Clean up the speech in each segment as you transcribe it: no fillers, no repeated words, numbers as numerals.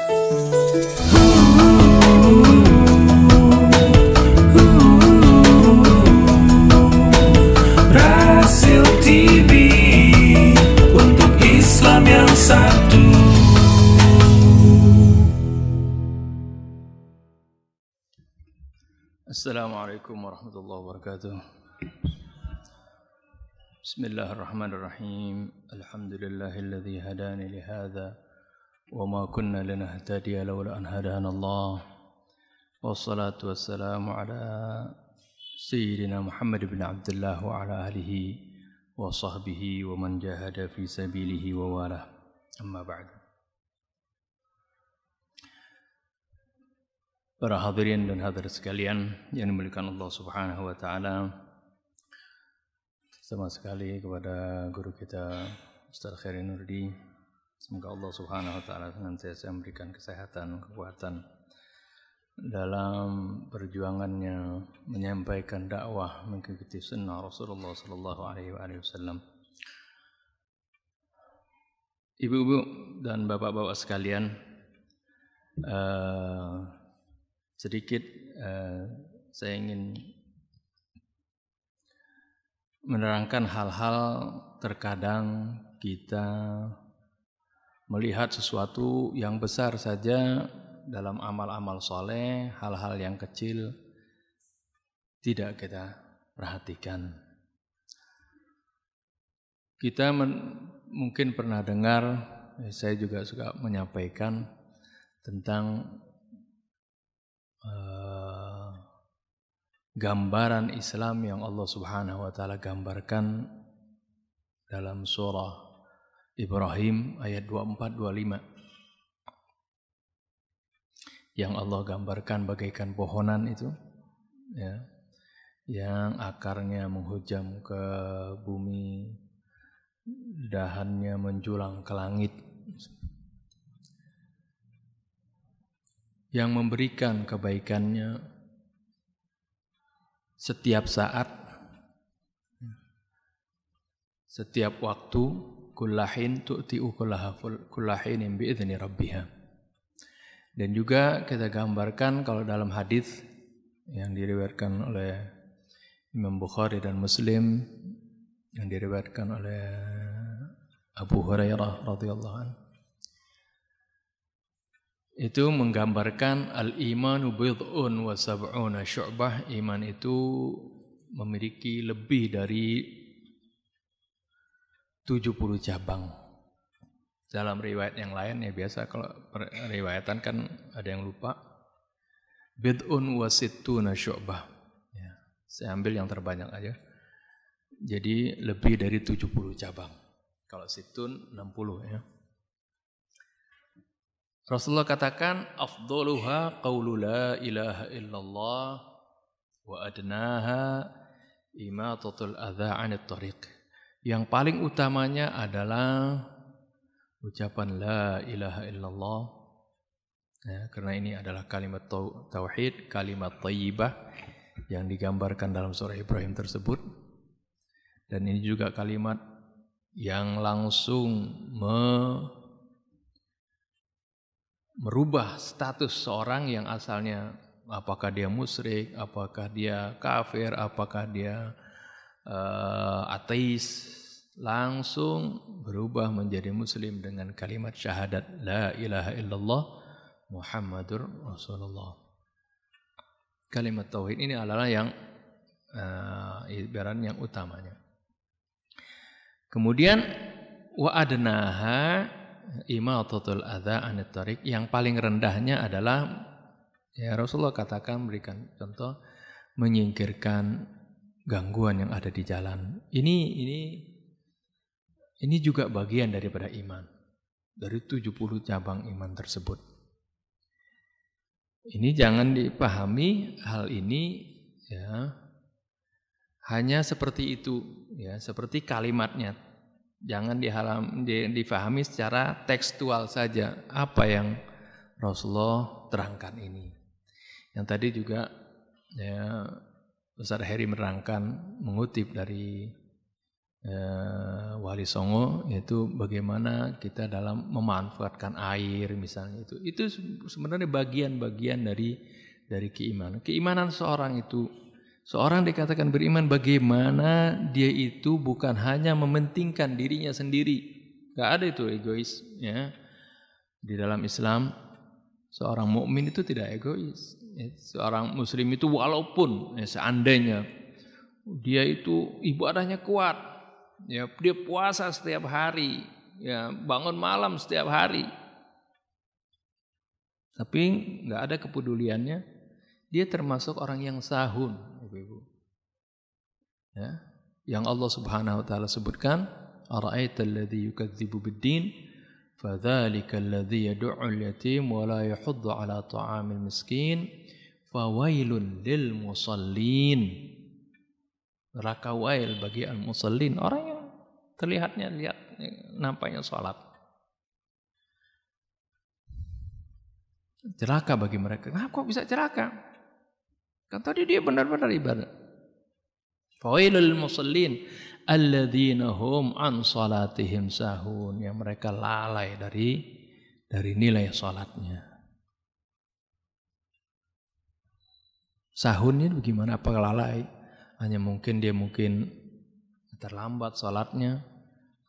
Brasil TV untuk Islam yang satu. Assalamualaikum warahmatullahi wabarakatuh. Bismillahirrahmanirrahim. Alhamdulillahilladzi hadani li hadza wa ma kunna linahtadiya laula an hadana Allah. Wassalatu wassalamu ala sayyidina Muhammad bin Abdullah wa ala alihi wa sahbihi wa man jahada fi sabilihi wa wala. Amma ba'd. Para hadirin dan hadirat sekalian yang dimuliakan Allah Subhanahu wa taala. Sama sekali kepada guru kita Ustaz Khairi Nurdi. Semoga Allah Subhanahu wa taala senantiasa memberikan kesehatan, kekuatan dalam perjuangannya menyampaikan dakwah mengikuti sunnah Rasulullah sallallahu alaihi wasallam. Ibu-ibu dan bapak-bapak sekalian, sedikit saya ingin menerangkan hal-hal terkadang kita melihat sesuatu yang besar saja dalam amal-amal soleh, hal-hal yang kecil tidak kita perhatikan. Kita mungkin pernah dengar, saya juga suka menyampaikan tentang gambaran Islam yang Allah Subhanahu wa taala gambarkan dalam surah Ibrahim ayat 24-25. Yang Allah gambarkan bagaikan pohonan itu, ya, yang akarnya menghujam ke bumi, dahannya menjulang ke langit, yang memberikan kebaikannya setiap saat, setiap waktu, kullahin tu'ti'u kullahinin bi'idzni rabbiha. Dan juga kita gambarkan kalau dalam hadis yang diriwayatkan oleh Imam Bukhari dan Muslim, yang diriwayatkan oleh Abu Hurairah radhiyallahu anhu, itu menggambarkan al-imanu bid'un wa sab'una syu'bah. Iman itu memiliki lebih dari 70 cabang. Dalam riwayat yang lain, ya biasa kalau riwayatan kan ada yang lupa, bid'un wa sittuna syu'bah, ya, saya ambil yang terbanyak aja. Jadi lebih dari 70 cabang. Kalau sittun 60, ya. Rasulullah katakan afdaluha qaulu la ilaha illallah wa adnaha imatatul adza 'anit thariq. Yang paling utamanya adalah ucapan la ilaha illallah, ya, karena ini adalah kalimat tauhid, kalimat thayyibah yang digambarkan dalam surah Ibrahim tersebut. Dan ini juga kalimat yang langsung merubah status seorang yang asalnya apakah dia musyrik, apakah dia kafir, apakah dia ateis, langsung berubah menjadi muslim dengan kalimat syahadat la ilaha illallah Muhammadur Rasulullah. Kalimat tauhid ini adalah yang ibarat yang utamanya. Kemudian wa adnaha imatatul adza 'anit thariq, yang paling rendahnya adalah, ya, Rasulullah katakan, berikan contoh, menyingkirkan gangguan yang ada di jalan. Ini juga bagian daripada iman. Dari 70 cabang iman tersebut. Ini jangan dipahami hal ini, ya, hanya seperti itu, ya, seperti kalimatnya. Jangan difahami secara tekstual saja apa yang Rasulullah terangkan ini. Yang tadi juga, ya, Ustaz Heri menerangkan, mengutip dari Wali Songo, yaitu bagaimana kita dalam memanfaatkan air misalnya, itu sebenarnya bagian-bagian dari keimanan. Keimanan seorang itu, seorang dikatakan beriman bagaimana dia itu bukan hanya mementingkan dirinya sendiri. Gak ada itu egois, ya. Di dalam Islam seorang mukmin itu tidak egois. Seorang muslim itu walaupun seandainya dia itu ibadahnya kuat, ya, dia puasa setiap hari, ya, bangun malam setiap hari, tapi nggak ada kepeduliannya, dia termasuk orang yang sahun, Ibu. Ya, yang Allah Subhanahu wa taala sebutkan, ara'aital ladzi yukadzibu bid-din fadzalika alladzi yad'ul yatim wa la yahuddu 'ala ta'amil miskin fawailun lil musallin. Neraka wail bagi al-musallin, orang yang terlihatnya nampaknya sholat. Celaka bagi mereka. Nah, kok bisa celaka? Kan tadi dia benar-benar ibadah. Fawailul musallin alladzina hum an salatihim sahun, yang mereka lalai dari nilai salatnya. Sahunnya bagaimana? Apa lalai? Hanya mungkin dia terlambat sholatnya,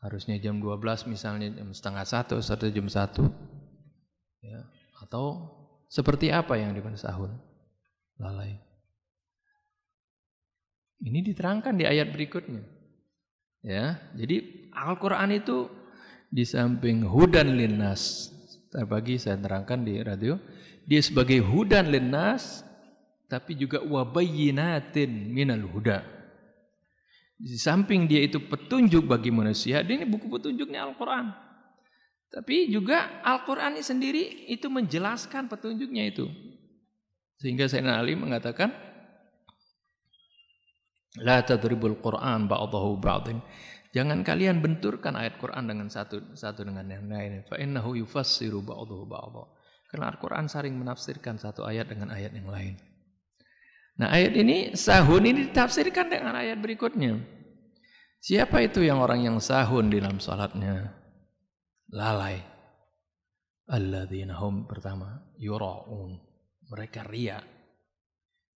harusnya jam 12 misalnya jam setengah 1 atau jam 1, ya. Atau seperti apa yang dimaksud sahun? Lalai. Ini diterangkan di ayat berikutnya, ya. Jadi Al-Quran itu di samping hudan linnas, terbagi saya terangkan di radio, dia sebagai hudan linnas, tapi juga wabayyinatin minal huda. Di samping dia itu petunjuk bagi manusia, dia ini buku petunjuknya Al-Quran. Tapi juga Al-Quran ini sendiri itu menjelaskan petunjuknya itu. Sehingga Sayyidina Ali mengatakan, la tadribul Qur'an ba'dahu ba'din. Jangan kalian benturkan ayat Quran dengan satu dengan yang lain. Fa innahu yufassiru ba'dahu ba'dha. Karena Al-Quran saling menafsirkan satu ayat dengan ayat yang lain. Nah, ayat ini, sahun ini ditafsirkan dengan ayat berikutnya. Siapa itu yang orang yang sahun di dalam salatnya? Lalai. Alladzina hum, pertama, yura'un. Mereka riya.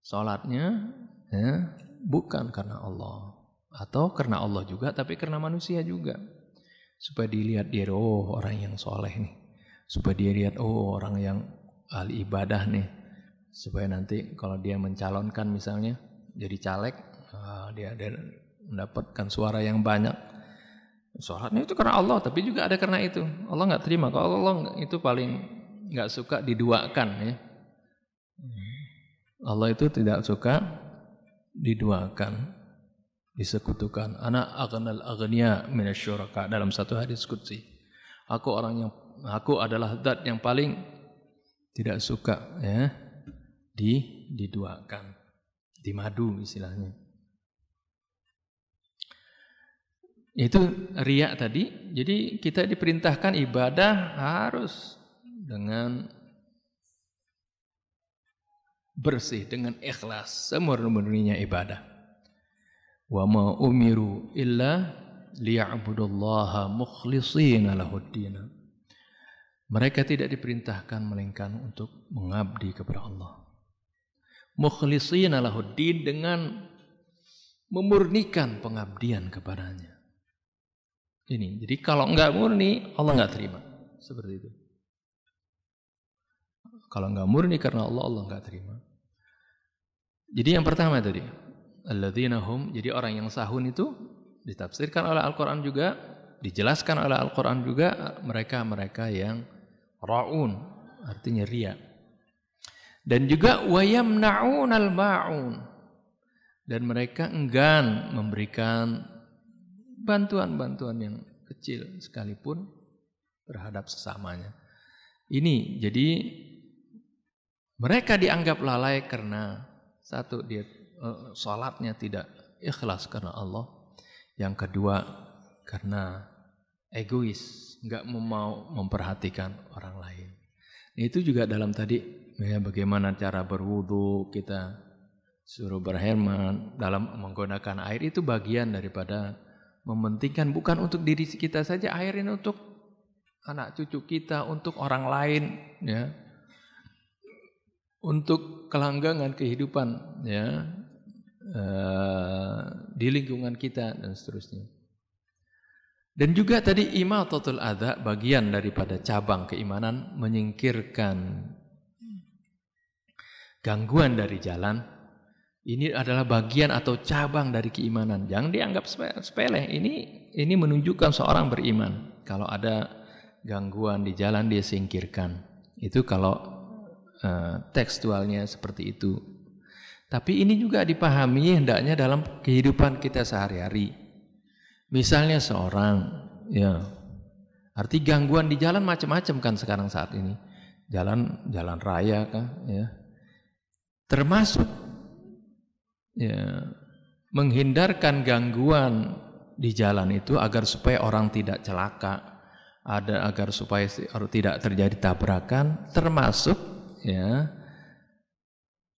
Salatnya ya, bukan karena Allah. Atau karena Allah juga, tapi karena manusia juga. Supaya dilihat dia, oh orang yang soleh nih. Supaya dia lihat, oh orang yang ahli ibadah nih. Supaya nanti kalau dia mencalonkan misalnya jadi caleg, dia mendapatkan suara yang banyak. Sholatnya itu karena Allah, tapi juga ada karena itu. Allah nggak terima. Kalau Allah itu paling nggak suka diduakan, ya. Allah itu tidak suka diduakan, disekutukan. Ana aghnal aghniya minasyuraka, dalam satu hadis qudsi. Aku adalah zat yang paling tidak suka, ya, diduakan, dimadu istilahnya. Itu riya tadi. Jadi kita diperintahkan ibadah harus dengan bersih, dengan ikhlas, semurni-murninya ibadah. Wa ma umiru illa liya'budullaha mukhlishina lahuddin. Mereka tidak diperintahkan melainkan untuk mengabdi kepada Allah. Mukhlishina lahuddin, dengan memurnikan pengabdian kepadanya. Ini, jadi kalau enggak murni, Allah enggak terima. Seperti itu. Kalau enggak murni karena Allah, Allah enggak terima. Jadi yang pertama tadi, alladzina hum, jadi orang yang sahun itu ditafsirkan oleh Al-Quran juga, dijelaskan oleh Al-Quran juga, mereka yang ra'un, artinya riya. Dan juga wayamna'un al-ma'un, dan mereka enggan memberikan bantuan-bantuan yang kecil sekalipun terhadap sesamanya. Ini jadi mereka dianggap lalai karena satu, dia salatnya tidak ikhlas karena Allah. Yang kedua, karena egois, enggak mau memperhatikan orang lain. Itu juga dalam tadi, ya, bagaimana cara berwudu, kita suruh berhemat dalam menggunakan air, itu bagian daripada Mementingkan bukan untuk diri kita saja, air ini untuk anak cucu kita, untuk orang lain, ya, untuk kelanggengan kehidupan, ya, di lingkungan kita dan seterusnya. Dan juga tadi imatatul adza, bagian daripada cabang keimanan, menyingkirkan gangguan dari jalan. Ini adalah bagian atau cabang dari keimanan. Jangan dianggap sepele. Ini menunjukkan seorang beriman. Kalau ada gangguan di jalan, dia singkirkan. Itu kalau tekstualnya seperti itu. Tapi ini juga dipahami hendaknya dalam kehidupan kita sehari-hari. Misalnya seorang, ya, arti gangguan di jalan macam-macam kan sekarang saat ini. Jalan raya kan, ya. Termasuk, ya, menghindarkan gangguan di jalan itu agar supaya orang tidak celaka, agar supaya tidak terjadi tabrakan, termasuk, ya,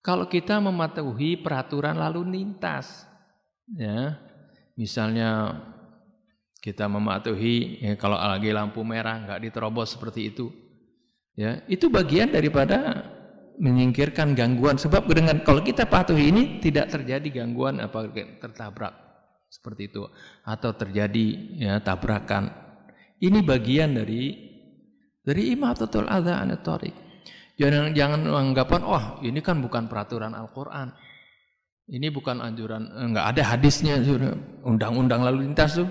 kalau kita mematuhi peraturan lalu lintas, ya, misalnya kita mematuhi, ya, kalau lagi lampu merah nggak diterobos seperti itu, ya, itu bagian daripada menyingkirkan gangguan. Sebab dengan kalau kita patuhi ini tidak terjadi gangguan apa tertabrak seperti itu atau terjadi, ya, tabrakan. Ini bagian dari imatatul adza anit thariq. Jangan anggapan, wah, ini kan bukan peraturan Al-Qur'an. Ini bukan anjuran, enggak ada hadisnya, undang-undang lalu lintas tuh.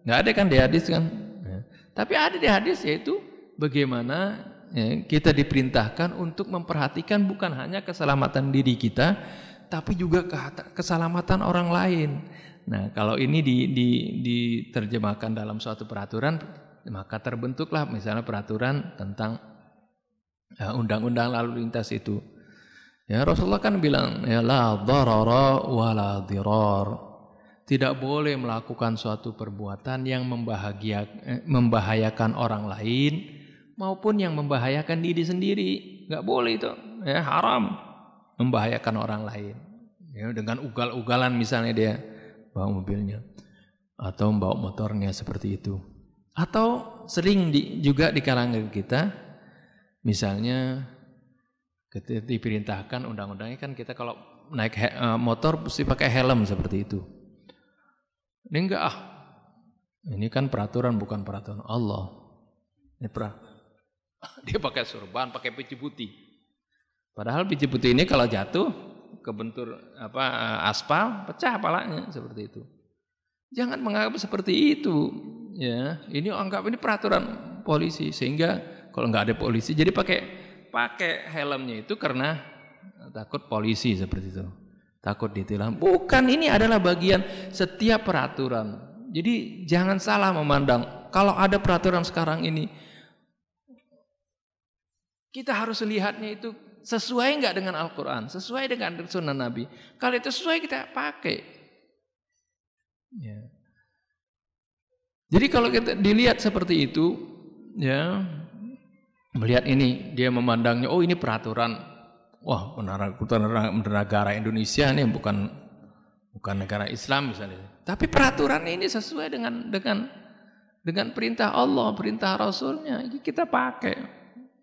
Enggak ada kan di hadis kan. Ya. Tapi ada di hadis, yaitu bagaimana, ya, kita diperintahkan untuk memperhatikan bukan hanya keselamatan diri kita, tapi juga keselamatan orang lain. Nah, kalau ini diterjemahkan dalam suatu peraturan, maka terbentuklah misalnya peraturan tentang undang-undang lalu lintas itu. Ya, Rasulullah kan bilang, ya, la dharara wa la dirar. Tidak boleh melakukan suatu perbuatan yang membahayakan orang lain maupun yang membahayakan diri sendiri. Enggak boleh itu, ya, haram membahayakan orang lain. Ya, dengan ugal-ugalan misalnya dia bawa mobilnya atau membawa motornya seperti itu. Atau sering juga di kalangan kita, misalnya ketika diperintahkan undang-undangnya kan kita kalau naik motor mesti pakai helm seperti itu. Ini enggak, ini kan peraturan bukan peraturan Allah. Ini dia pakai surban, pakai peci putih. Padahal peci putih ini kalau jatuh kebentur aspal, pecah palanya seperti itu. Jangan menganggap seperti itu, ya. Ini anggap ini peraturan polisi, sehingga kalau nggak ada polisi, jadi pakai helmnya itu karena takut polisi seperti itu, takut ditilang. Bukan, ini adalah bagian setiap peraturan. Jadi jangan salah memandang. Kalau ada peraturan sekarang ini, kita harus lihatnya itu sesuai nggak dengan Al-Quran, sesuai dengan Sunnah Nabi. Kalau itu sesuai kita pakai. Ya. Jadi kalau kita dilihat seperti itu, ya, melihat ini, dia memandangnya, oh ini peraturan, wah, negara Indonesia ini bukan negara Islam misalnya. Tapi peraturan ini sesuai dengan perintah Allah, perintah Rasulnya, kita pakai.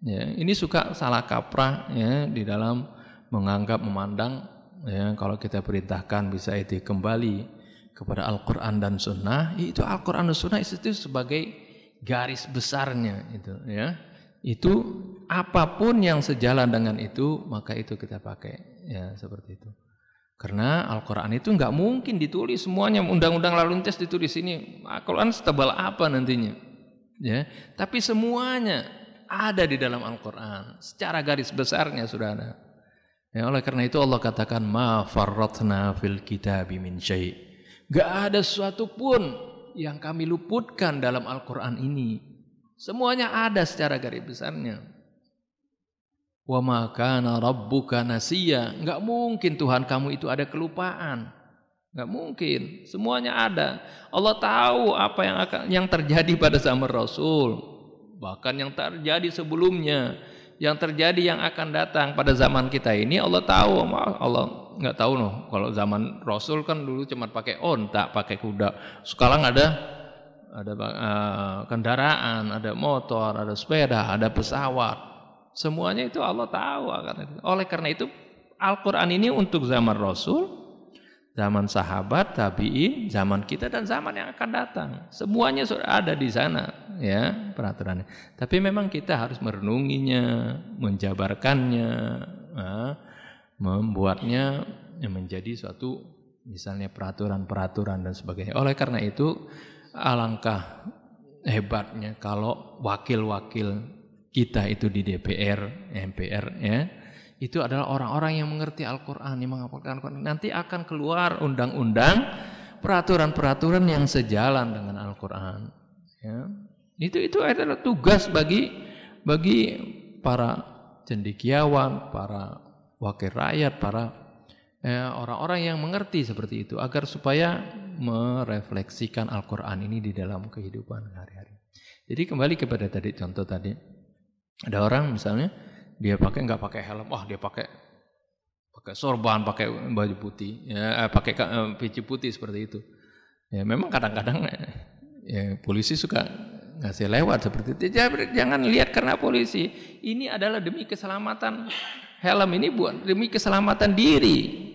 Ya, ini suka salah kaprah, ya, di dalam memandang, ya, kalau kita perintahkan bisa itu kembali kepada Al-Quran dan Sunnah, itu Al-Quran dan Sunnah itu sebagai garis besarnya itu, ya. Itu apapun yang sejalan dengan itu, maka itu kita pakai, ya, seperti itu. Karena Al-Quran itu nggak mungkin ditulis semuanya, undang-undang lalu lintas ditulis ini, Al-Quran setebal apa nantinya, ya. Tapi semuanya ada di dalam Al-Quran, secara garis besarnya sudah ada. Ya, oleh karena itu Allah katakan, ma farratna fil kitabi min syai'. Nggak ada sesuatu pun yang kami luputkan dalam Al-Quran ini. Semuanya ada secara garis besarnya. Wa ma kana rabbuka nasiya. Enggak mungkin Tuhan kamu itu ada kelupaan. Enggak mungkin. Semuanya ada. Allah tahu apa yang terjadi pada zaman Rasul. Bahkan yang terjadi sebelumnya, yang terjadi yang akan datang pada zaman kita ini, Allah tahu. Allah nggak tahu loh. Kalau zaman Rasul kan dulu cuma pakai onta, pakai kuda. Sekarang ada kendaraan, ada motor, ada sepeda, ada pesawat. Semuanya itu Allah tahu akan itu. Oleh karena itu Al-Quran ini untuk zaman Rasul, zaman sahabat, tabi'in, zaman kita dan zaman yang akan datang. Semuanya sudah ada di sana ya peraturannya. Tapi memang kita harus merenunginya, menjabarkannya, membuatnya menjadi suatu misalnya peraturan-peraturan dan sebagainya. Oleh karena itu alangkah hebatnya kalau wakil-wakil kita itu di DPR, MPR ya, itu adalah orang-orang yang mengerti Al-Quran, yang menghafalkan Al-Quran. Nanti akan keluar undang-undang, peraturan-peraturan yang sejalan dengan Al-Quran. Ya. Itu adalah tugas bagi para cendekiawan, para wakil rakyat, para orang-orang yang mengerti seperti itu, agar supaya merefleksikan Al-Quran ini di dalam kehidupan hari-hari. Jadi kembali kepada tadi contoh tadi, ada orang misalnya dia nggak pakai helm, dia pakai sorban, pakai baju putih, ya, pakai peci putih seperti itu. Ya memang kadang-kadang ya, polisi suka ngasih lewat seperti itu. Jangan lihat karena polisi. Ini adalah demi keselamatan, helm ini buat demi keselamatan diri.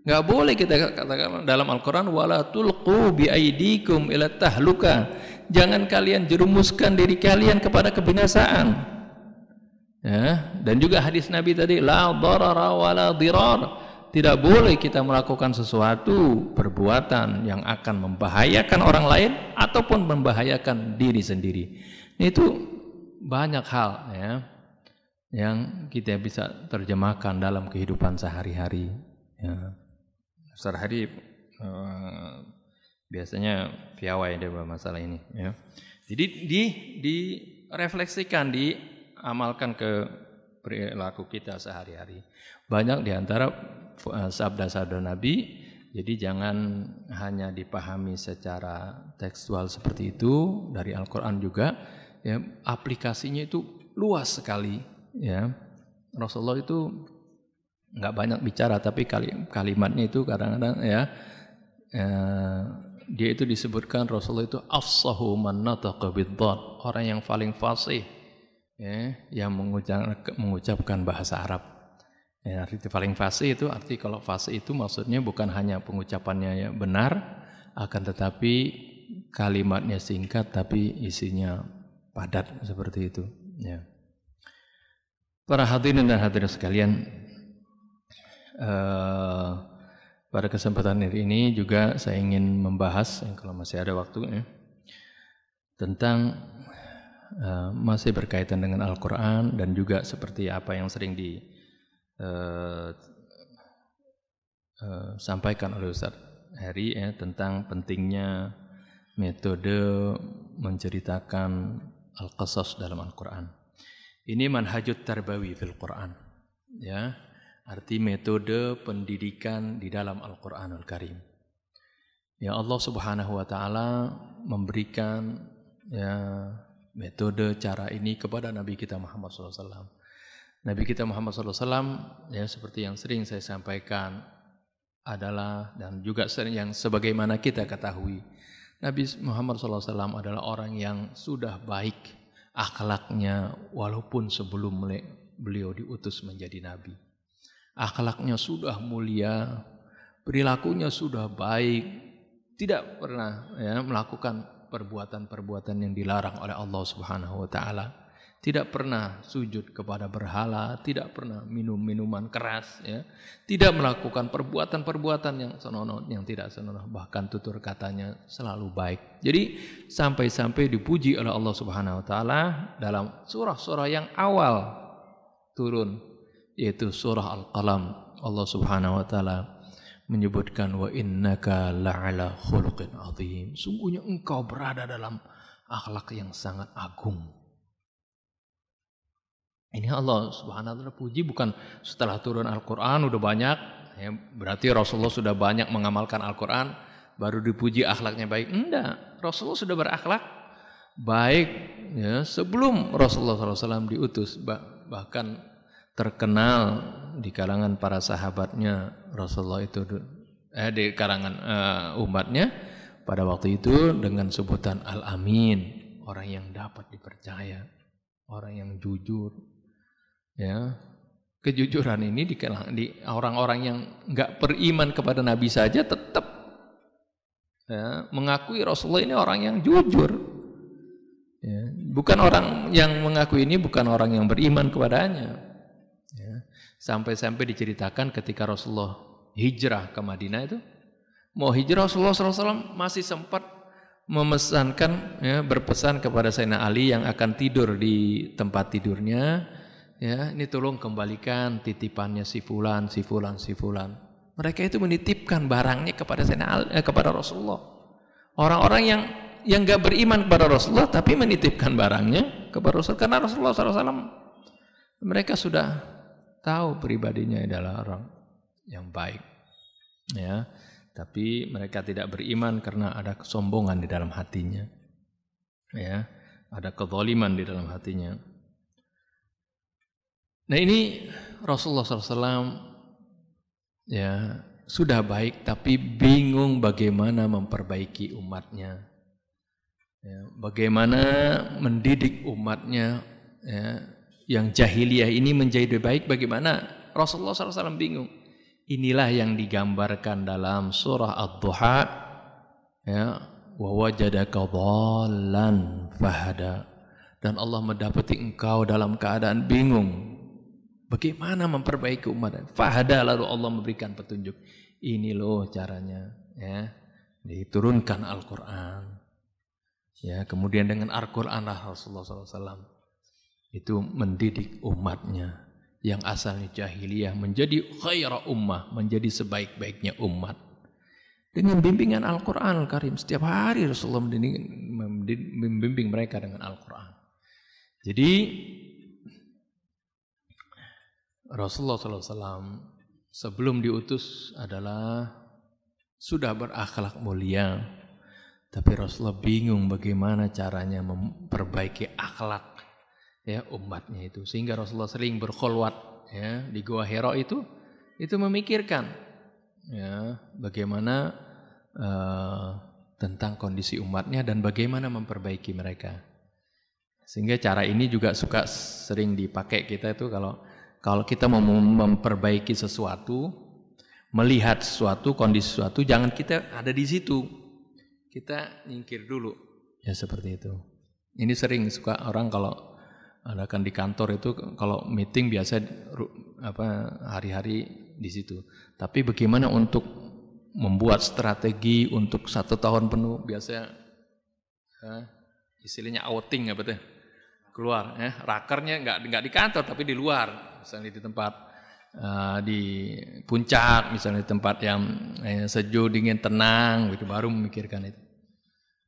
Nggak boleh kita katakan dalam Al-Quran, wala tulqu bi aidikum ila tahluka. Jangan kalian jerumuskan diri kalian kepada kebinasaan. Ya, dan juga hadis Nabi tadi, la darara wala dirar. Tidak boleh kita melakukan sesuatu perbuatan yang akan membahayakan orang lain ataupun membahayakan diri sendiri. Itu banyak hal ya yang kita bisa terjemahkan dalam kehidupan sehari-hari. Ya. Sehari-hari biasanya piawai dalam masalah ini. Ya. Jadi direfleksikan, diamalkan ke perilaku kita sehari-hari. Banyak diantara sabda-sabda Nabi, jadi jangan hanya dipahami secara tekstual seperti itu dari Al-Quran juga. Ya, aplikasinya itu luas sekali. Ya, Rasulullah itu nggak banyak bicara, tapi kalimatnya itu kadang-kadang dia itu disebutkan Rasulullah itu afsahu man nataqa bid-dhad, orang yang paling fasih ya, yang mengucapkan bahasa Arab. Ya, arti paling fasih itu kalau fasih itu maksudnya bukan hanya pengucapannya ya benar, akan tetapi kalimatnya singkat tapi isinya padat seperti itu. Ya. Para hadirin dan hadirat sekalian, pada kesempatan hari ini juga saya ingin membahas, kalau masih ada waktu ya, tentang masih berkaitan dengan Al-Quran dan juga seperti apa yang sering disampaikan oleh Ustaz Heri ya, tentang pentingnya metode menceritakan Al-Qasas dalam Al-Quran. Ini manhajut tarbawi fil Quran ya. Arti metode pendidikan di dalam Al-Quranul Karim. Ya, Allah Subhanahu wa taala memberikan ya metode cara ini kepada Nabi kita Muhammad SAW. Nabi kita Muhammad SAW ya, seperti yang sering saya sampaikan adalah, dan juga sering yang sebagaimana kita ketahui, Nabi Muhammad SAW adalah orang yang sudah baik akhlaknya walaupun sebelum beliau diutus menjadi Nabi. Akhlaknya sudah mulia, perilakunya sudah baik, tidak pernah ya melakukan perbuatan-perbuatan yang dilarang oleh Allah Subhanahu wa taala. Tidak pernah sujud kepada berhala, tidak pernah minum minuman keras ya. Tidak melakukan perbuatan-perbuatan yang senonoh, yang tidak senonoh, bahkan tutur katanya selalu baik. Jadi sampai-sampai dipuji oleh Allah Subhanahu wa taala dalam surah-surah yang awal turun, yaitu surah Al-Qalam. Allah Subhanahu wa taala menyebutkan, wa innaka la'ala khuluqin azim. Sungguhnya engkau berada dalam akhlak yang sangat agung. Ini Allah Subhanahu wa taala puji, bukan setelah turun Al-Qur'an udah banyak ya, berarti Rasulullah sudah banyak mengamalkan Al-Qur'an baru dipuji akhlaknya baik. Enggak, Rasulullah sudah berakhlak baik ya sebelum Rasulullah SAW diutus, bahkan terkenal di kalangan para sahabatnya Rasulullah itu di kalangan umatnya pada waktu itu dengan sebutan Al-Amin, orang yang dapat dipercaya, orang yang jujur. Ya, kejujuran ini di orang-orang yang enggak beriman kepada Nabi saja tetap ya, mengakui Rasulullah ini orang yang jujur. Ya, bukan orang yang mengaku ini bukan orang yang beriman kepadanya. Ya, sampai-sampai diceritakan ketika Rasulullah hijrah ke Madinah itu, mau hijrah Rasulullah SAW masih sempat memesankan, ya, berpesan kepada Sayyidina Ali yang akan tidur di tempat tidurnya, ya, ini tolong kembalikan titipannya si fulan. Mereka itu menitipkan barangnya kepada kepada Rasulullah. Orang-orang yang enggak beriman kepada Rasulullah tapi menitipkan barangnya kepada Rasul, karena Rasulullah SAW mereka sudah tahu pribadinya adalah orang yang baik, ya, tapi mereka tidak beriman karena ada kesombongan di dalam hatinya, ya, ada kezaliman di dalam hatinya. Nah ini Rasulullah SAW ya sudah baik tapi bingung bagaimana memperbaiki umatnya. Ya, bagaimana mendidik umatnya, ya, yang jahiliyah ini menjadi baik, bagaimana Rasulullah SAW bingung. Inilah yang digambarkan dalam surah Ad-Duha, ya, wa wajadaka dhallan fahada, dan Allah mendapati engkau dalam keadaan bingung bagaimana memperbaiki umat. Fahada, lalu Allah memberikan petunjuk. Ini loh caranya, ya, diturunkan Al-Qur'an. Ya, kemudian dengan Al-Quran Rasulullah SAW itu mendidik umatnya yang asalnya jahiliyah menjadi khaira ummah, menjadi sebaik-baiknya umat dengan bimbingan Al-Quran Al-Karim. Setiap hari Rasulullah membimbing mereka dengan Al-Quran. Jadi Rasulullah SAW sebelum diutus adalah sudah berakhlak mulia. Tapi Rasulullah bingung bagaimana caranya memperbaiki akhlak, ya, umatnya itu. Sehingga Rasulullah sering berkhulwat, ya, di Gua Hira itu memikirkan, ya, bagaimana tentang kondisi umatnya dan bagaimana memperbaiki mereka. Sehingga cara ini juga sering dipakai kita itu kalau kita mau memperbaiki sesuatu, melihat sesuatu, kondisi sesuatu, jangan kita ada di situ. Kita nyingkir dulu, ya, seperti itu. Ini sering suka orang kalau adakan di kantor itu, kalau meeting biasa hari-hari di situ. Tapi bagaimana untuk membuat strategi untuk 1 tahun penuh, biasa istilahnya outing, apa tuh, keluar, ya, rakernya nggak di kantor tapi di luar, misalnya di tempat di puncak, misalnya di tempat yang sejuk, dingin, tenang, gitu, baru memikirkan itu.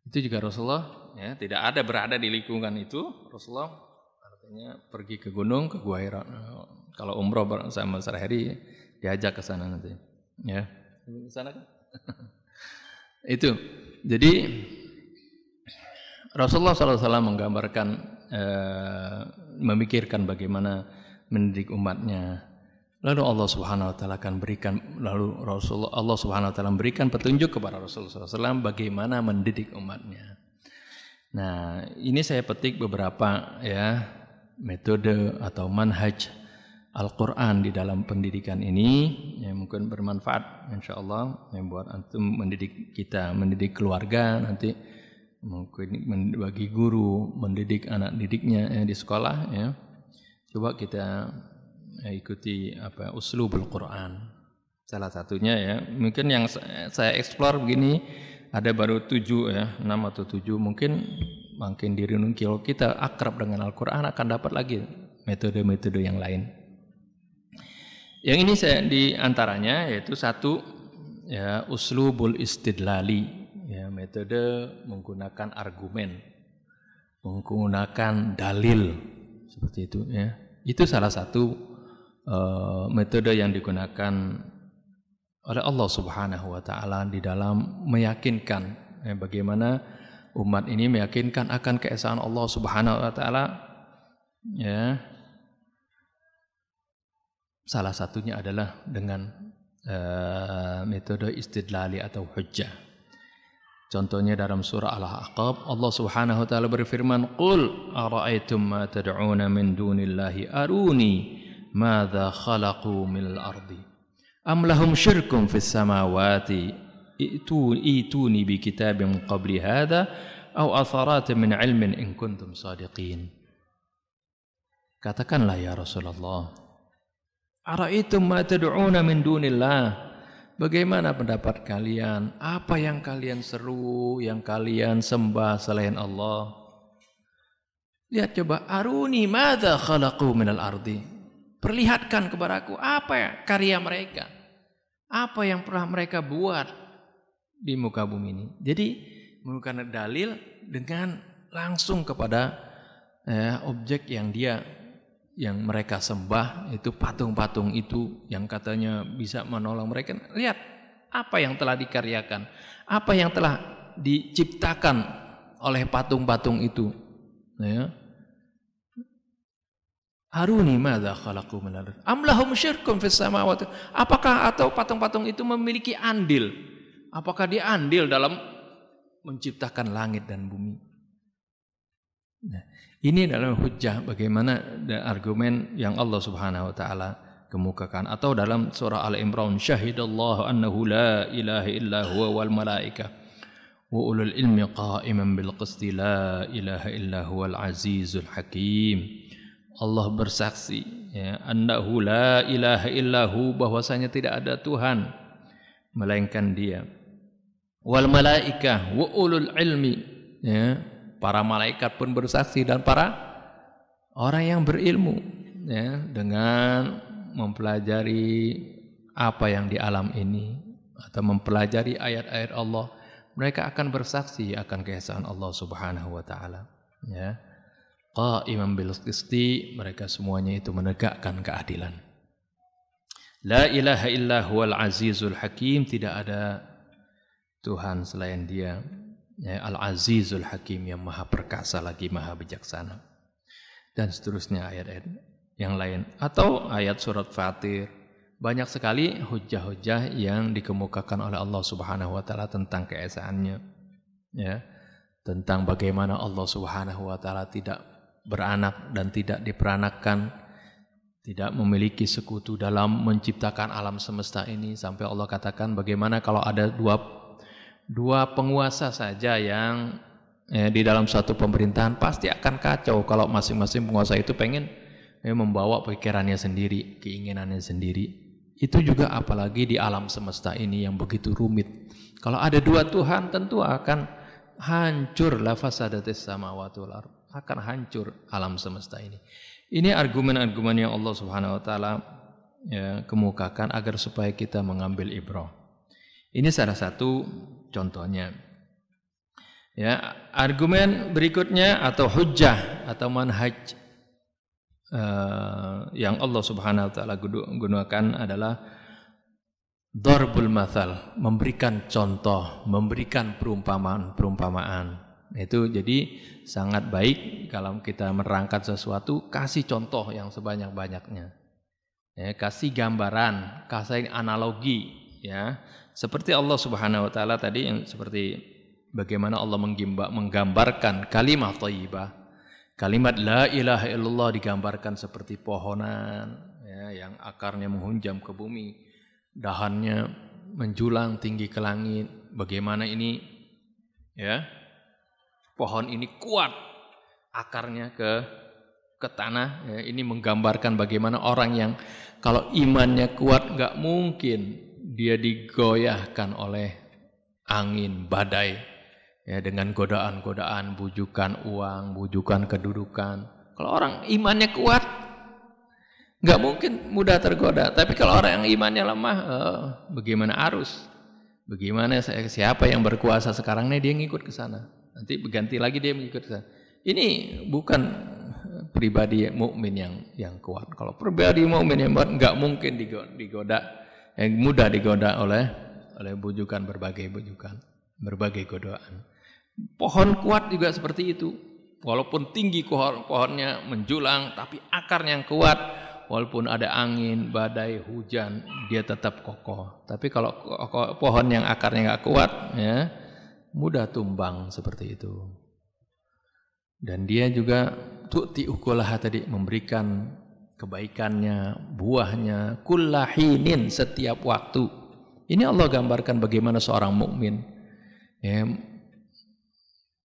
Itu juga Rasulullah, ya, tidak ada berada di lingkungan itu. Rasulullah artinya pergi ke gunung, ke Gua Hira. Kalau umroh bersama sehari diajak ke sana nanti, ya, ke sana kan. Itu. Jadi Rasulullah SAW menggambarkan, memikirkan bagaimana mendidik umatnya. Lalu Allah Subhanahu wa taala akan berikan, Allah Subhanahu wa taala memberikan petunjuk kepada Rasulullah SAW bagaimana mendidik umatnya. Nah, ini saya petik beberapa, ya, metode atau manhaj Al-Qur'an di dalam pendidikan ini, yang mungkin bermanfaat insyaallah, yang buat antum mendidik kita, mendidik keluarga, nanti mungkin bagi guru mendidik anak didiknya, di sekolah, ya. Coba kita ikuti uslubul Quran. Salah satunya, ya, mungkin yang saya explore begini ada baru 7, ya, 6 atau 7, mungkin direnung kalau kita akrab dengan Al-Quran akan dapat lagi metode-metode yang lain. Yang ini saya di antaranya yaitu 1, ya, uslubul istidlali, ya, metode menggunakan argumen, menggunakan dalil, seperti itu, ya. Itu salah satu metode yang digunakan oleh Allah Subhanahu wa taala di dalam meyakinkan, ya, bagaimana umat ini meyakinkan akan keesaan Allah Subhanahu wa taala, ya, Salah satunya adalah dengan metode istidlali atau hujjah. Contohnya dalam surah Al-Ahqaf, Allah Subhanahu wa taala berfirman, "Qul ara'aytum ma tad'una min dunillahi aruni madza khalaqu minal ardi am lahum syirkun fis samawati ituni bi kitabin qabli hadza aw atharatin min ilmin in kuntum shadiqin." Katakanlah ya Rasulullah, ara'aytum ma tad'una min dunillah, bagaimana pendapat kalian? Apa yang kalian seru, yang kalian sembah selain Allah? Lihat coba, aruni madza khalaqu minal ardi. Perlihatkan kepadaku apa ya karya mereka. Apa yang pernah mereka buat di muka bumi ini. Jadi menggunakan dalil dengan langsung kepada objek yang mereka sembah, itu patung-patung itu yang katanya bisa menolong mereka. Lihat apa yang telah dikaryakan, apa yang telah diciptakan oleh patung-patung itu. Ya. Aruni madza khalaqu min al-ardh am lahum syirkun fis samawati. Apakah atau patung-patung itu memiliki andil? Apakah dia andil dalam menciptakan langit dan bumi? Nah, ini adalah hujjah bagaimana argumen yang Allah Subhanahu wa taala kemukakan. Atau dalam surah Al-Imran, syahidallahu annahu la ilaha illa huwa wal malaikah wa ulul ilmi qa'iman bil qisti la ilaha illa huwal azizul hakim. Allah bersaksi ya, annahu la ilaha illa hu, bahwasanya tidak ada Tuhan melainkan Dia. Wal malaikah wa ulul ilmi, ya, para malaikat pun bersaksi dan para orang yang berilmu, ya, dengan mempelajari apa yang di alam ini atau mempelajari ayat-ayat Allah, mereka akan bersaksi akan keesaan Allah Subhanahu wa taala, ya. Qa'iman bil qisti, mereka semuanya itu menegakkan keadilan. La ilaha illa huwal azizul hakim, tidak ada Tuhan selain Dia, ya, Al-Azizul Hakim, yang maha perkasa lagi maha bijaksana. Dan seterusnya ayat-ayat yang lain. Atau ayat surat Fatir. Banyak sekali hujjah-hujjah yang dikemukakan oleh Allah Subhanahu wa taala tentang keesaannya, ya. Tentang bagaimana Allah Subhanahu wa taala tidak beranak dan tidak diperanakkan, tidak memiliki sekutu dalam menciptakan alam semesta ini. Sampai Allah katakan bagaimana kalau ada dua penguasa saja yang di dalam suatu pemerintahan, pasti akan kacau kalau masing-masing penguasa itu pengen membawa pikirannya sendiri, keinginannya sendiri. Itu juga apalagi di alam semesta ini yang begitu rumit. Kalau ada dua Tuhan, tentu akan hancur, la fasadatis samawati wal ardh, akan hancur alam semesta ini. Ini argumen-argumen yang Allah Subhanahu wa taala kemukakan agar supaya kita mengambil ibrah. Ini salah satu contohnya. Ya, argumen berikutnya atau hujjah atau manhaj yang Allah Subhanahu wa taala gunakan adalah darbul mathal, memberikan contoh, memberikan perumpamaan. Itu jadi sangat baik kalau kita menerangkan sesuatu, kasih contoh yang sebanyak-banyaknya. Ya, kasih gambaran, kasih analogi, ya. Seperti Allah Subhanahu wa taala tadi, yang seperti bagaimana Allah menggambarkan kalimat thayyibah. Kalimat la ilaha illallah digambarkan seperti pohonan, ya, yang akarnya menghunjam ke bumi, dahannya menjulang tinggi ke langit. Bagaimana ini, ya, pohon ini kuat akarnya ke tanah, ya. Ini menggambarkan bagaimana orang yang kalau imannya kuat nggak mungkin dia digoyahkan oleh angin badai, ya, dengan godaan-godaan, bujukan uang, bujukan kedudukan. Kalau orang imannya kuat nggak mungkin mudah tergoda. Tapi kalau orang yang imannya lemah, bagaimana arus? Bagaimana siapa yang berkuasa sekarang nih, dia ngikut ke sana. Nanti berganti lagi dia mengikut ke sana. Ini bukan pribadi mukmin yang kuat. Kalau pribadi mukmin yang kuat nggak mungkin digoda, yang mudah digoda oleh bujukan, berbagai godaan. Pohon kuat juga seperti itu. Walaupun tinggi pohonnya menjulang, tapi akarnya yang kuat, walaupun ada angin, badai, hujan, dia tetap kokoh. Tapi kalau pohon yang akarnya nggak kuat, ya, mudah tumbang seperti itu. Dan dia juga tu'ti ukulaha tadi, memberikan kebaikannya, buahnya, kullahinin, setiap waktu. Ini Allah gambarkan bagaimana seorang mukmin. Ya,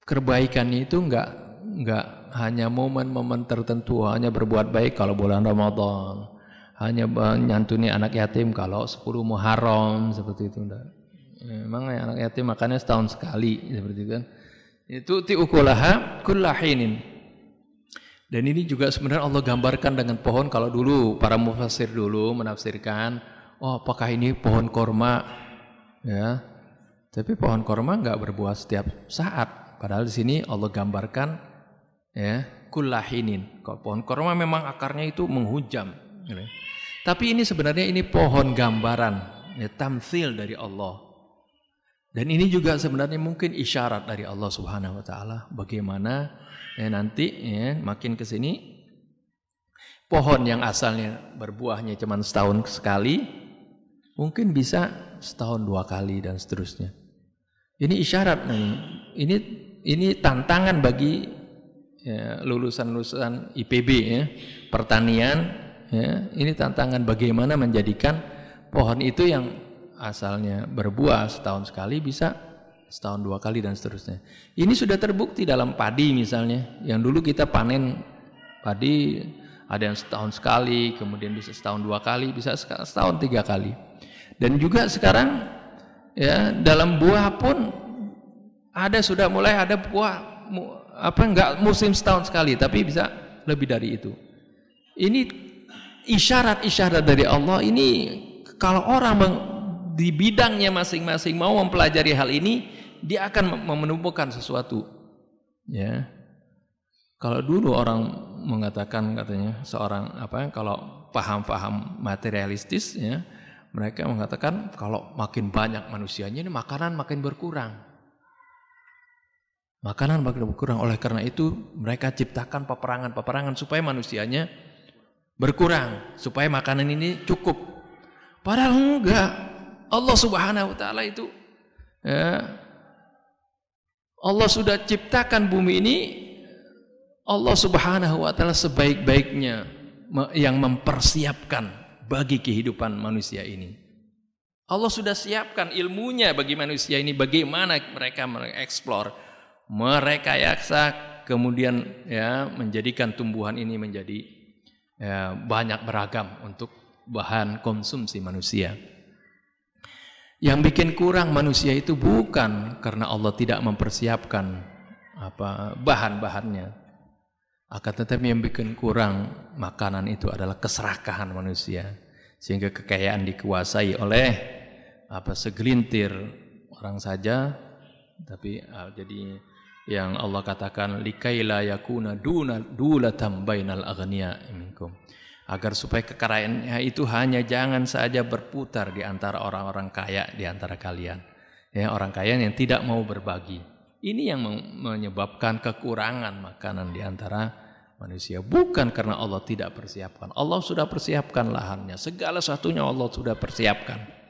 kebaikannya itu enggak hanya momen-momen tertentu, hanya berbuat baik kalau bulan Ramadan, hanya menyantuni anak yatim kalau 10 Muharram, seperti itu enggak. Memang anak yatim makannya setahun sekali, seperti itu kan. Itu tiukulaha kullahinin. Dan ini juga sebenarnya Allah gambarkan dengan pohon. Kalau dulu para mufassir dulu menafsirkan, oh apakah ini pohon korma, ya? Tapi pohon korma enggak berbuah setiap saat. Padahal di sini Allah gambarkan, ya, kullahinin. Kalau pohon korma memang akarnya itu menghujam. Tapi ini sebenarnya ini pohon gambaran, ya, tamtsil dari Allah. Dan ini juga sebenarnya mungkin isyarat dari Allah Subhanahu wa taala bagaimana, ya, nanti, ya, makin ke sini pohon yang asalnya berbuahnya cuma setahun sekali mungkin bisa setahun 2 kali dan seterusnya. Ini isyarat nih. Ini tantangan bagi, ya, lulusan-lulusan IPB, ya, pertanian, ya. Ini tantangan bagaimana menjadikan pohon itu yang asalnya berbuah setahun sekali bisa setahun 2 kali dan seterusnya. Ini sudah terbukti dalam padi misalnya, yang dulu kita panen padi ada yang setahun sekali, kemudian bisa setahun 2 kali, bisa setahun 3 kali. Dan juga sekarang, ya, dalam buah pun sudah mulai ada buah enggak musim setahun sekali, tapi bisa lebih dari itu. Ini isyarat-isyarat dari Allah. Ini kalau orang di bidangnya masing-masing mau mempelajari hal ini, dia akan menemukan sesuatu. Ya, kalau dulu orang mengatakan, katanya seorang kalau paham-paham materialistis, ya, mereka mengatakan kalau makin banyak manusianya ini makanan makin berkurang. Makanan makin berkurang. Oleh karena itu mereka ciptakan peperangan supaya manusianya berkurang, supaya makanan ini cukup. Padahal enggak. Allah Subhanahu wa taala itu, ya, Allah sudah ciptakan bumi ini, Allah Subhanahu wa taala sebaik-baiknya yang mempersiapkan bagi kehidupan manusia ini. Allah sudah siapkan ilmunya bagi manusia ini, bagaimana mereka mengeksplor, merekayasa, kemudian, ya, menjadikan tumbuhan ini menjadi, ya, banyak beragam untuk bahan konsumsi manusia. Yang bikin kurang manusia itu bukan karena Allah tidak mempersiapkan bahan-bahannya, akan tetapi yang bikin kurang makanan itu adalah keserakahan manusia, sehingga kekayaan dikuasai oleh segelintir orang saja. Tapi jadi yang Allah katakan likaila yakuna dulatam bainal aghniya minkum, agar supaya kekayaannya itu hanya jangan saja berputar di antara orang-orang kaya di antara kalian, ya, orang kaya yang tidak mau berbagi. Ini yang menyebabkan kekurangan makanan di antara manusia, bukan karena Allah tidak persiapkan. Allah sudah persiapkan lahannya, segala satunya Allah sudah persiapkan.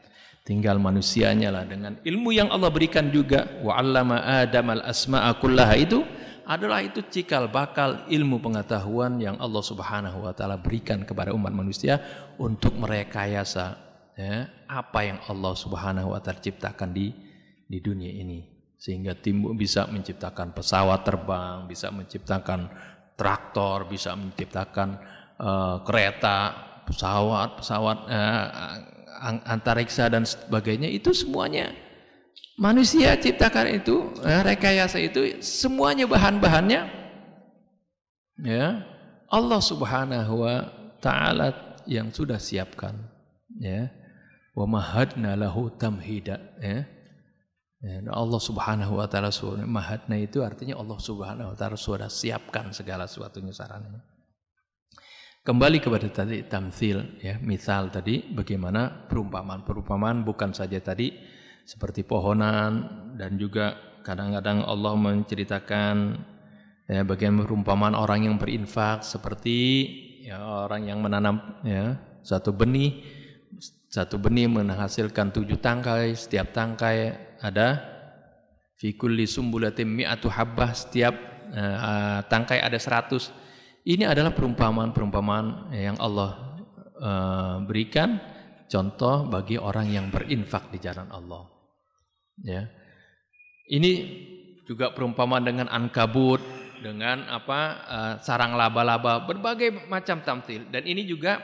Tinggal manusianya lah dengan ilmu yang Allah berikan juga. Wa 'allama Adamal asma'a kullaha, itu adalah itu cikal bakal ilmu pengetahuan yang Allah Subhanahu wa taala berikan kepada umat manusia untuk merekayasa, ya, apa yang Allah Subhanahu wa taala ciptakan di dunia ini, sehingga timbul bisa menciptakan pesawat terbang, bisa menciptakan traktor, bisa menciptakan kereta, pesawat antariksa dan sebagainya. Itu semuanya manusia ciptakan itu, rekayasa itu, semuanya bahan-bahannya, ya, Allah Subhanahu wa taala yang sudah siapkan, ya. Wa mahadna lahu tamhida, ya. Allah Subhanahu wa taala mahadna itu artinya Allah Subhanahu wa taala sudah siapkan segala sesuatunya sarannya. Kembali kepada tadi tamtsil, ya, misal tadi bagaimana perumpamaan bukan saja tadi seperti pohonan, dan juga kadang-kadang Allah menceritakan, ya, bagian perumpamaan orang yang berinfak seperti, ya, orang yang menanam ya satu benih menghasilkan 7 tangkai, setiap tangkai ada fi kulli sumbulatin mi'atu habbah, setiap tangkai ada 100. Ini adalah perumpamaan yang Allah berikan contoh bagi orang yang berinfak di jalan Allah. Ya. Ini juga perumpamaan dengan ankabut, dengan sarang laba-laba, berbagai macam tamthil. Dan ini juga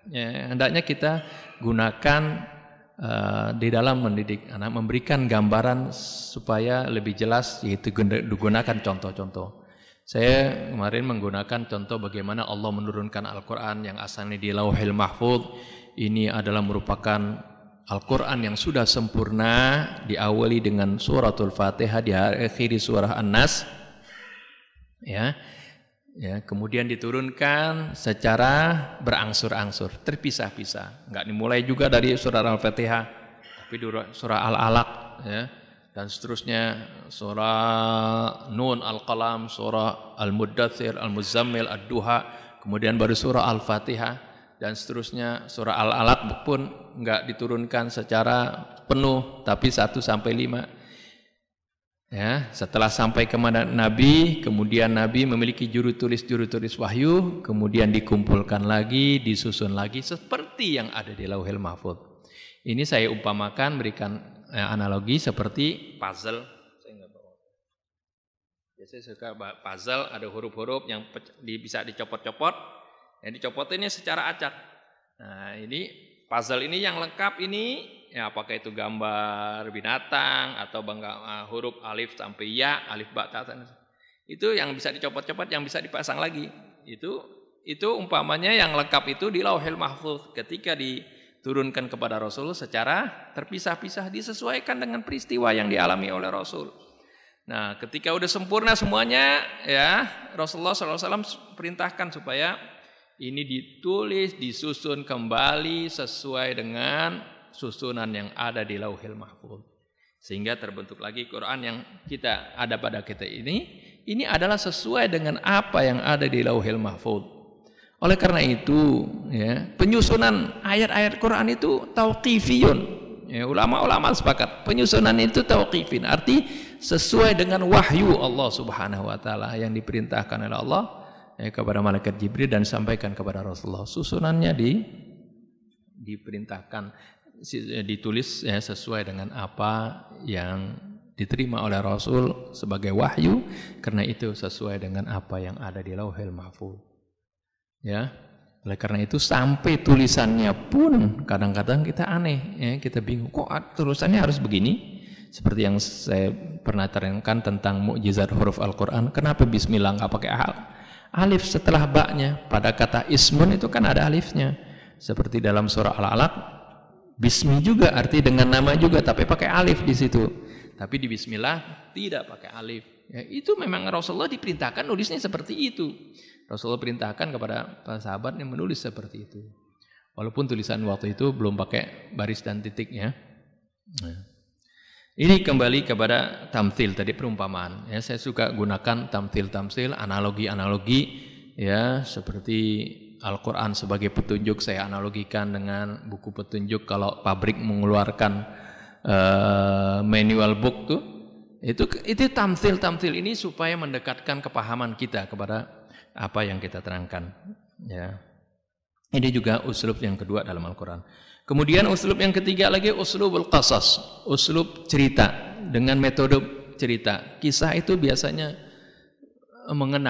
ya, hendaknya kita gunakan di dalam mendidik anak, memberikan gambaran supaya lebih jelas, yaitu digunakan contoh-contoh. Saya kemarin menggunakan contoh bagaimana Allah menurunkan Al-Quran yang asalnya di Lauhil Mahfuz. Ini adalah merupakan Al-Quran yang sudah sempurna, diawali dengan suratul Fatihah, diakhiri surah An-Nas. Ya, kemudian diturunkan secara berangsur-angsur, terpisah-pisah. Enggak dimulai juga dari surah Al-Fatihah, tapi surah Al-Alaq, ya, dan seterusnya surah Nun, Al-Qalam, surah Al-Muddathir, Al-Muzammil, Ad-Duha, kemudian baru surah Al-Fatihah, dan seterusnya surah Al-Alaq pun enggak diturunkan secara penuh, tapi 1-5. Ya, setelah sampai kepada Nabi, kemudian Nabi memiliki juru tulis wahyu, kemudian dikumpulkan lagi, disusun lagi seperti yang ada di Lauhil Mahfuz. Ini saya umpamakan, berikan analogi seperti puzzle. Saya nggak bawa. Biasanya suka puzzle, ada huruf-huruf yang bisa dicopot-copot, yang dicopotinnya secara acak. Nah, ini puzzle ini yang lengkap ini. Ya, apakah itu gambar binatang atau huruf alif sampai ya, alif ba ta. Itu yang bisa dicopot-copot, yang bisa dipasang lagi. Itu umpamanya yang lengkap itu di Lauhil Mahfuz. Ketika diturunkan kepada Rasul secara terpisah-pisah, disesuaikan dengan peristiwa yang dialami oleh Rasul. Nah, ketika udah sempurna semuanya, ya Rasulullah SAW perintahkan supaya ini ditulis, disusun kembali sesuai dengan susunan yang ada di Lauhil Mahfuz, sehingga terbentuk lagi Quran yang ada pada kita ini adalah sesuai dengan apa yang ada di Lauhil Mahfuz. Oleh karena itu, ya, penyusunan ayat-ayat Quran itu tauqifiyun. Ya, ulama-ulama sepakat penyusunan itu tauqifin, arti sesuai dengan wahyu Allah Subhanahu wa taala yang diperintahkan oleh Allah kepada malaikat Jibril dan sampaikan kepada Rasulullah. Susunannya diperintahkan, ditulis ya, sesuai dengan apa yang diterima oleh Rasul sebagai wahyu, karena itu sesuai dengan apa yang ada di Lauhil Mahfuz. Ya, oleh karena itu sampai tulisannya pun kadang-kadang kita aneh, ya, kita bingung kok tulisannya harus begini. Seperti yang saya pernah terangkan tentang mukjizat huruf Al-Quran, kenapa Bismillah nggak pakai alif setelah ba-nya? Pada kata ismun itu kan ada alifnya, seperti dalam surah Al-Alaq. Bismi juga arti dengan nama juga, tapi pakai alif di situ. Tapi di Bismillah tidak pakai alif. Ya, itu memang Rasulullah diperintahkan nulisnya seperti itu. Rasulullah perintahkan kepada para sahabat yang menulis seperti itu. Walaupun tulisan waktu itu belum pakai baris dan titiknya. Nah, ini kembali kepada tamthil tadi, perumpamaan. Ya, saya suka gunakan tamthil, analogi-analogi, ya, seperti Al-Quran sebagai petunjuk, saya analogikan dengan buku petunjuk. Kalau pabrik mengeluarkan manual book tuh, itu tamthil ini supaya mendekatkan kepahaman kita kepada apa yang kita terangkan. Ya, ini juga uslub yang kedua dalam Al-Quran. Kemudian uslub yang ketiga lagi uslubul qasas, uslub cerita dengan metode cerita. Kisah itu biasanya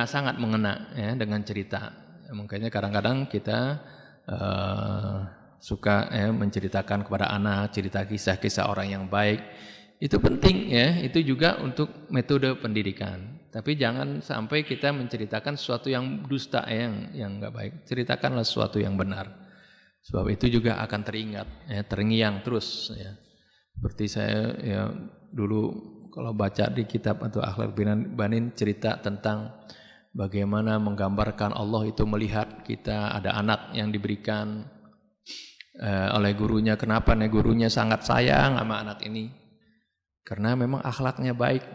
sangat mengena, ya, dengan cerita. Makanya kadang-kadang kita suka menceritakan kepada anak cerita kisah-kisah orang yang baik. Itu penting, ya, itu juga untuk metode pendidikan. Tapi jangan sampai kita menceritakan sesuatu yang dusta, yang enggak baik. Ceritakanlah sesuatu yang benar. Sebab itu juga akan teringat, ya, terngiang terus, ya. Seperti saya, ya, dulu kalau baca di kitab atau Akhlaq Banin cerita tentang bagaimana menggambarkan Allah itu melihat kita ada anak yang diberikan oleh gurunya. Kenapa nih gurunya sangat sayang sama anak ini? Karena memang akhlaknya baik,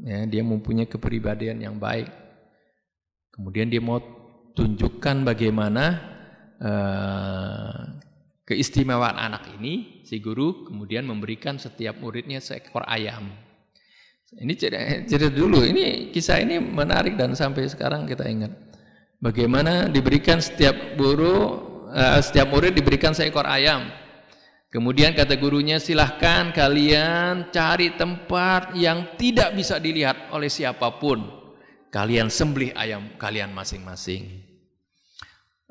ya, dia mempunyai kepribadian yang baik. Kemudian dia mau tunjukkan bagaimana keistimewaan anak ini, si guru kemudian memberikan setiap muridnya seekor ayam. Ini cerita dulu, ini kisah ini menarik dan sampai sekarang kita ingat. Bagaimana diberikan setiap murid diberikan seekor ayam. Kemudian kata gurunya, silahkan kalian cari tempat yang tidak bisa dilihat oleh siapapun. Kalian sembelih ayam kalian masing-masing.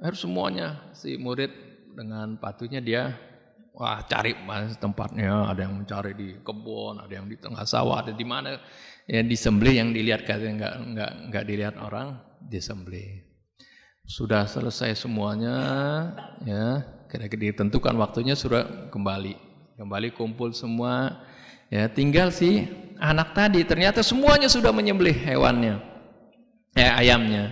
Harus semuanya si murid dengan patuhnya dia cari tempatnya. Ada yang mencari di kebun, ada yang di tengah sawah, ada di mana yang disembelih, yang dilihat katanya enggak dilihat orang, disembelih. Sudah selesai semuanya, ya. Kira-kira ditentukan waktunya sudah kembali kumpul semua, ya, tinggal si anak tadi ternyata semuanya sudah menyembelih hewannya, ayamnya,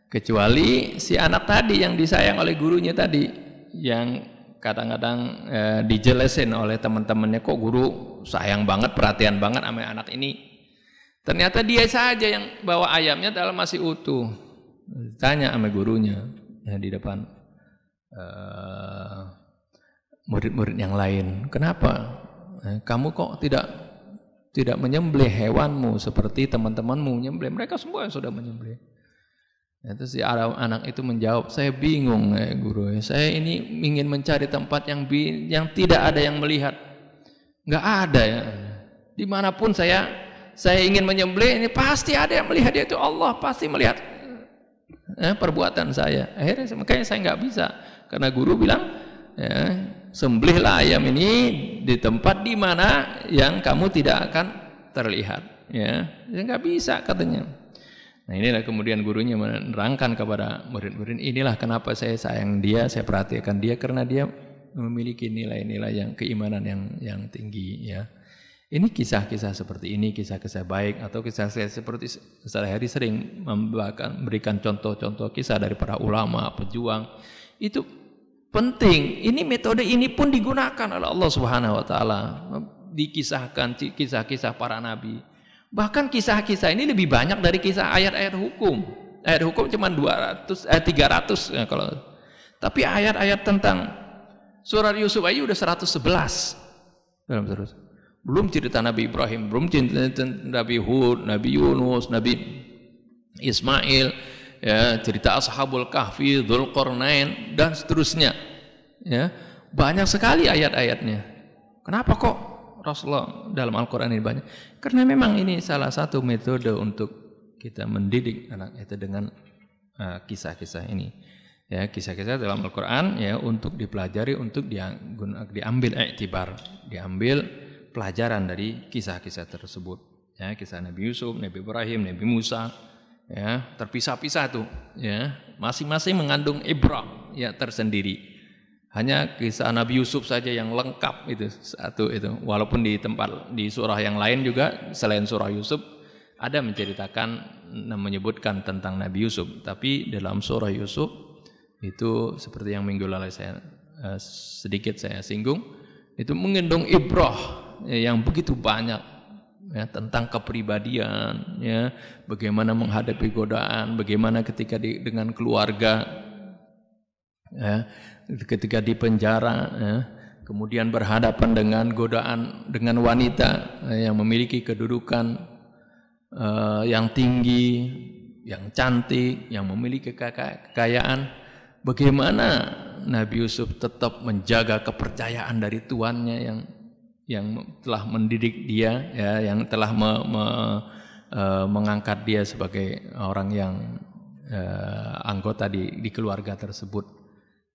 kecuali si anak tadi yang disayang oleh gurunya tadi, yang kadang-kadang dijelasin oleh teman-temannya, kok guru sayang banget, perhatian banget sama anak ini. Ternyata dia saja yang bawa ayamnya dalam masih utuh. Tanya sama gurunya ya, di depan murid-murid yang lain, kenapa kamu kok tidak menyembelih hewanmu seperti teman-temanmu menyembelih? Mereka semua yang sudah menyembelih. Terus si anak itu menjawab, saya bingung guru, saya ini ingin mencari tempat yang tidak ada yang melihat, nggak ada ya. Dimanapun saya ingin menyembelih, ini pasti ada yang melihat, yaitu Allah pasti melihat perbuatan saya. Akhirnya makanya saya nggak bisa. Karena guru bilang, ya, sembelihlah ayam ini di tempat di mana yang kamu tidak akan terlihat. Ya nggak bisa katanya. Nah inilah kemudian gurunya menerangkan kepada murid-murid, inilah kenapa saya sayang dia, saya perhatikan dia, karena dia memiliki nilai-nilai yang keimanan yang tinggi. Ya. Ini kisah-kisah seperti ini, kisah-kisah baik atau kisah-kisah seperti sehari-hari sering memberikan contoh-contoh kisah dari para ulama, pejuang. Itu penting. Ini metode ini pun digunakan oleh Allah Subhanahu wa taala. Dikisahkan kisah-kisah para nabi. Bahkan kisah-kisah ini lebih banyak dari kisah ayat-ayat hukum. Ayat hukum cuma 300 ya kalau. Tapi ayat-ayat tentang surah Yusuf aja udah 111. Dalam terus. Belum cerita Nabi Ibrahim, belum cerita Nabi Hud, Nabi Yunus, Nabi Ismail, ya, cerita Ashabul Kahfi, Dzulqarnain dan seterusnya. Ya, banyak sekali ayat-ayatnya. Kenapa kok Rasulullah dalam Al-Qur'an ini banyak? Karena memang ini salah satu metode untuk kita mendidik anak itu dengan kisah-kisah ini. Ya, kisah-kisah dalam Al-Qur'an ya untuk dipelajari, untuk diambil iktibar, diambil pelajaran dari kisah-kisah tersebut. Ya, kisah Nabi Yusuf, Nabi Ibrahim, Nabi Musa, ya, terpisah-pisah tuh, ya, masing-masing mengandung ibrah ya tersendiri. Hanya kisah Nabi Yusuf saja yang lengkap itu satu itu. Walaupun di surah yang lain juga selain surah Yusuf ada menyebutkan tentang Nabi Yusuf, tapi dalam surah Yusuf itu seperti yang minggu lalu saya sedikit saya singgung, itu mengandung ibrah yang begitu banyak ya, tentang kepribadian, ya, bagaimana menghadapi godaan, bagaimana ketika dengan keluarga, ya, ketika di penjara, ya, kemudian berhadapan dengan godaan dengan wanita yang memiliki kedudukan yang tinggi, yang cantik, yang memiliki kekayaan, bagaimana Nabi Yusuf tetap menjaga kepercayaan dari tuannya yang telah mendidik dia, ya, yang telah mengangkat dia sebagai orang yang anggota di keluarga tersebut.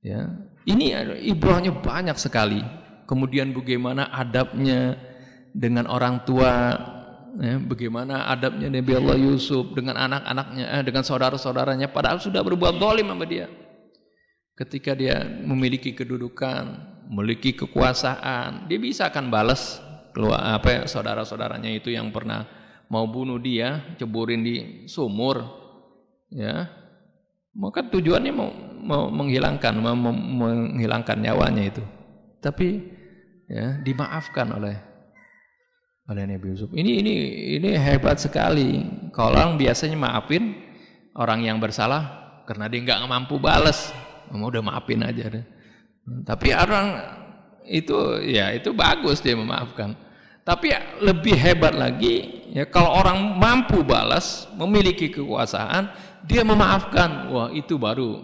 Ya, ini ibrahnya banyak sekali. Kemudian bagaimana adabnya dengan orang tua, ya, bagaimana adabnya Nabi Allah Yusuf dengan anak-anaknya, dengan saudara-saudaranya, padahal sudah berbuat zalim sama dia. Ketika dia memiliki kedudukan, memiliki kekuasaan, dia bisa akan balas saudara-saudaranya itu yang pernah mau bunuh dia, ceburin di sumur, ya. Maka tujuannya mau menghilangkan nyawanya itu. Tapi ya dimaafkan oleh Nabi Yusuf. Ini hebat sekali. Kalau orang biasanya maafin orang yang bersalah karena dia nggak mampu balas, udah maafin aja deh. Tapi orang itu ya itu bagus dia memaafkan. Tapi lebih hebat lagi ya kalau orang mampu balas, memiliki kekuasaan, dia memaafkan. Wah, itu baru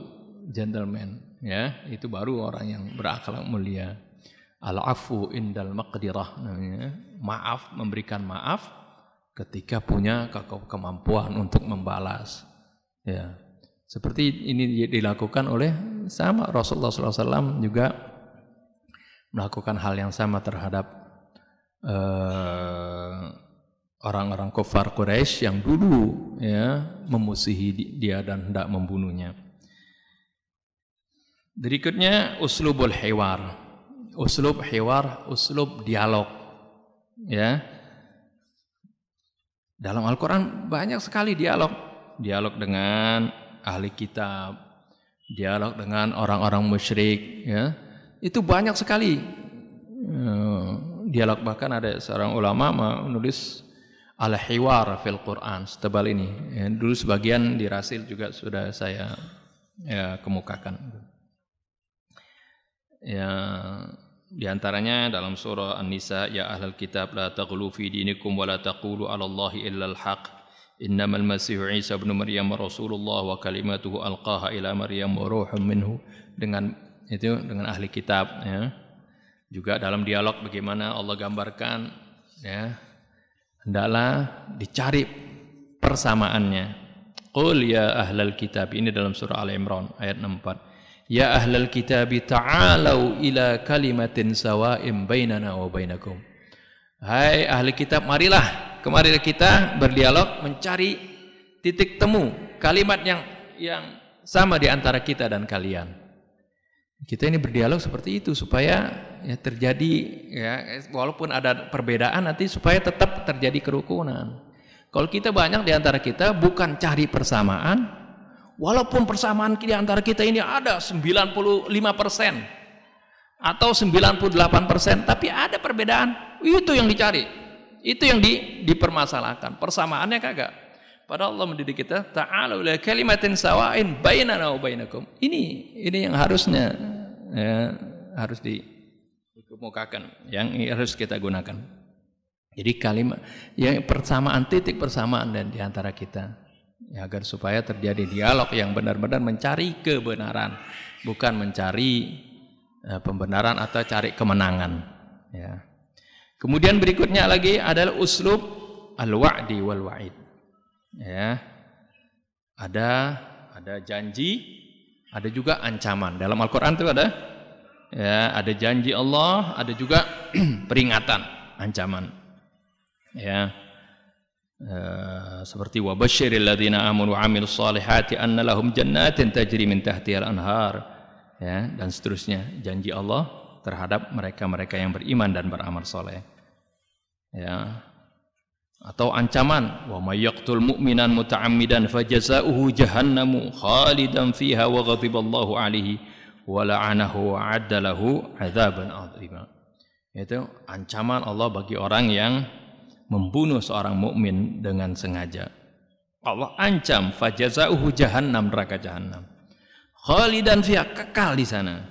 gentleman, ya. Itu baru orang yang berakhlak mulia. Al-afu indal maqdirah namanya. Maaf, memberikan maaf ketika punya kemampuan untuk membalas. Ya. Seperti ini dilakukan oleh sama Rasulullah SAW juga melakukan hal yang sama terhadap orang-orang kufar Quraisy yang dulu ya memusuhi dia dan hendak membunuhnya. Berikutnya uslubul hiwar. Uslub hiwar, uslub dialog. Ya. Dalam Al-Qur'an banyak sekali dialog. Dialog dengan ahli kitab, dialog dengan orang-orang musyrik, ya. Itu banyak sekali. Dialog, bahkan ada seorang ulama menulis al-hiwar fil Quran setebal ini. Ya, dulu sebagian dirasil juga sudah saya kemukakan. Ya, di antaranya dalam surah An-Nisa, ya ahlal kitab la taghlu fi dinikum wa la taqulu 'ala Allahi illa al-haq. Innamal masihu Isa ibn Maryam rasulullah wa kalimatuhu alqaha ila Maryam wa ruhun minhu. Dengan ahli kitab, ya. Juga dalam dialog bagaimana Allah gambarkan, ya, hendaklah dicari persamaannya. Qul ya ahlal kitab, ini dalam surah Al-Imran ayat 64. Ya ahlal kitab ta'alau ila kalimatin sawa'im bainana wa bainakum. Hai ahli kitab, marilah kita berdialog mencari titik temu, kalimat yang sama di antara kita dan kalian. Kita ini berdialog seperti itu supaya ya terjadi, ya walaupun ada perbedaan nanti supaya tetap terjadi kerukunan. Kalau kita banyak di antara kita bukan cari persamaan, walaupun persamaan di antara kita ini ada 95% atau 98%, tapi ada perbedaan, itu yang dicari, itu yang dipermasalahkan. Persamaannya kagak. Padahal Allah mendidik kita, ta'alu ila kalimatin sawa'in bainana wa bainakum. Ini yang harusnya harus dikemukakan, yang harus kita gunakan. Jadi kalimat yang persamaan, titik persamaan dan di antara kita, ya, agar supaya terjadi dialog yang benar-benar mencari kebenaran, bukan mencari pembenaran atau cari kemenangan, ya. Kemudian berikutnya lagi adalah uslub al-wa'di wal wa'id. Ya. Ada janji, ada juga ancaman. Dalam Al-Qur'an itu ada janji Allah, ada juga peringatan, ancaman. Ya. Seperti wa basyiril ladzina amanu wa 'amilus shalihati anna lahum jannatin tajri min tahtihal anhar, ya, dan seterusnya. Janji Allah terhadap mereka-mereka yang beriman dan beramal saleh. Ya. Atau ancaman, wa may yaqtul mu'minan muta'ammidan fajazaohu jahannamu khalidan fiha wa ghadiballahu 'alaihi wa la'anahu wa 'adda lahu 'adzaban 'adzima. Itu ancaman Allah bagi orang yang membunuh seorang mukmin dengan sengaja. Allah ancam, fajazaohu jahannam, neraka jahannam. Khalidan fiha, kekal di sana.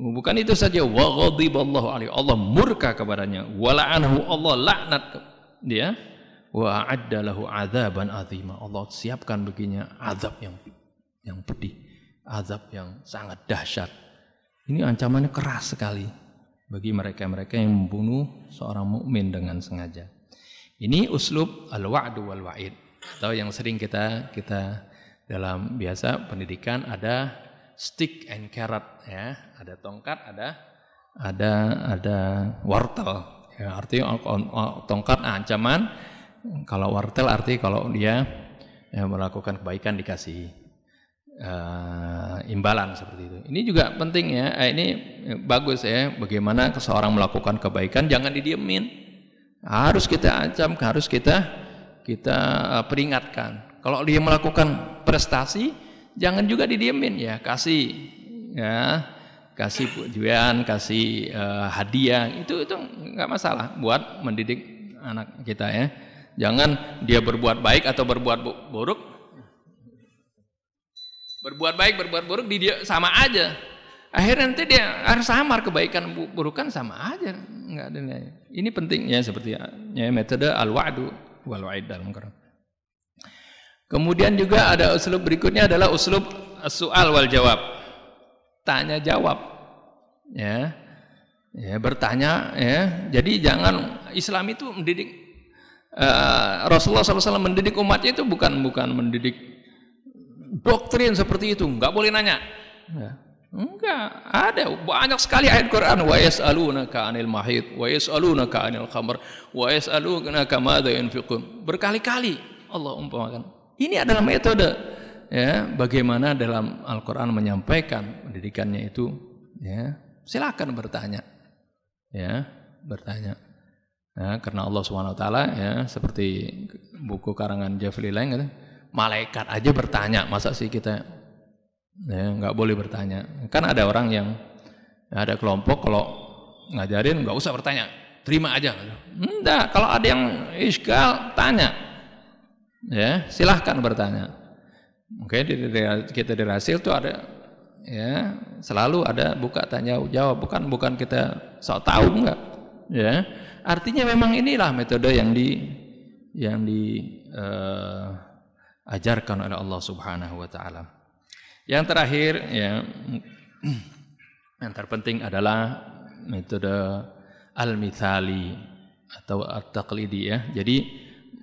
Bukan itu saja, wa ghadiballahu alaihi, Allah murka kepadanya, wa la'anahu, Allah laknat dia, wa a'adda lahu 'adzaban 'adzima, Allah siapkan baginya azab yang pedih, azab yang sangat dahsyat. Ini ancamannya keras sekali bagi mereka-mereka yang membunuh seorang mukmin dengan sengaja. Ini uslub al-wa'du wal wa'id, atau yang sering kita dalam biasa pendidikan ada stick and carrot, ya, ada tongkat, ada wortel. Ya, artinya tongkat ancaman, kalau wortel arti kalau dia melakukan kebaikan dikasih imbalan seperti itu. Ini juga penting, ya. Ini bagus, ya. Bagaimana seseorang melakukan kebaikan jangan didiemin. Harus kita ancam, harus kita peringatkan. Kalau dia melakukan prestasi jangan juga didiemin, ya. Kasih pujian, kasih hadiah, itu nggak masalah buat mendidik anak kita, ya. Jangan dia berbuat baik atau berbuat buruk Berbuat baik, berbuat buruk dia sama aja. Akhirnya nanti dia harus samar, kebaikan burukan sama aja. Enggak ada nilai. Ini pentingnya seperti ya, metode al-wa'du wal wa'id dalam Quran. Kemudian juga ada uslub berikutnya adalah uslub as-su'al wal jawab. Tanya jawab. Ya. Ya, bertanya ya. Jadi jangan Islam itu mendidik Rasulullah SAW mendidik umatnya itu bukan mendidik doktrin seperti itu, enggak boleh nanya. Ya. Enggak, ada banyak sekali ayat Quran, wa yas'alunaka 'anil mahid, wa yas'alunaka 'anil khamr, wa yas'alunaka madza yunfiqun. Berkali-kali Allah umpamakan. Ini adalah metode ya, bagaimana dalam Al-Qur'an menyampaikan pendidikannya itu ya. Silakan bertanya. Ya, bertanya. Ya, karena Allah Subhanahu wa taala ya, seperti buku karangan Jafri Lain kata, malaikat aja bertanya, masa sih kita ya nggak boleh bertanya. Kan ada orang yang ada kelompok kalau ngajarin nggak usah bertanya, terima aja. Enggak, kalau ada yang iskal tanya, ya silahkan bertanya. Oke, kita di Rasil tuh ada ya selalu ada buka tanya jawab, bukan kita sok tahu enggak, ya artinya memang inilah metode yang ajarkan oleh Allah Subhanahu wa taala. Yang terakhir ya yang terpenting adalah metode al-mithali atau at-taqlidi ya. Jadi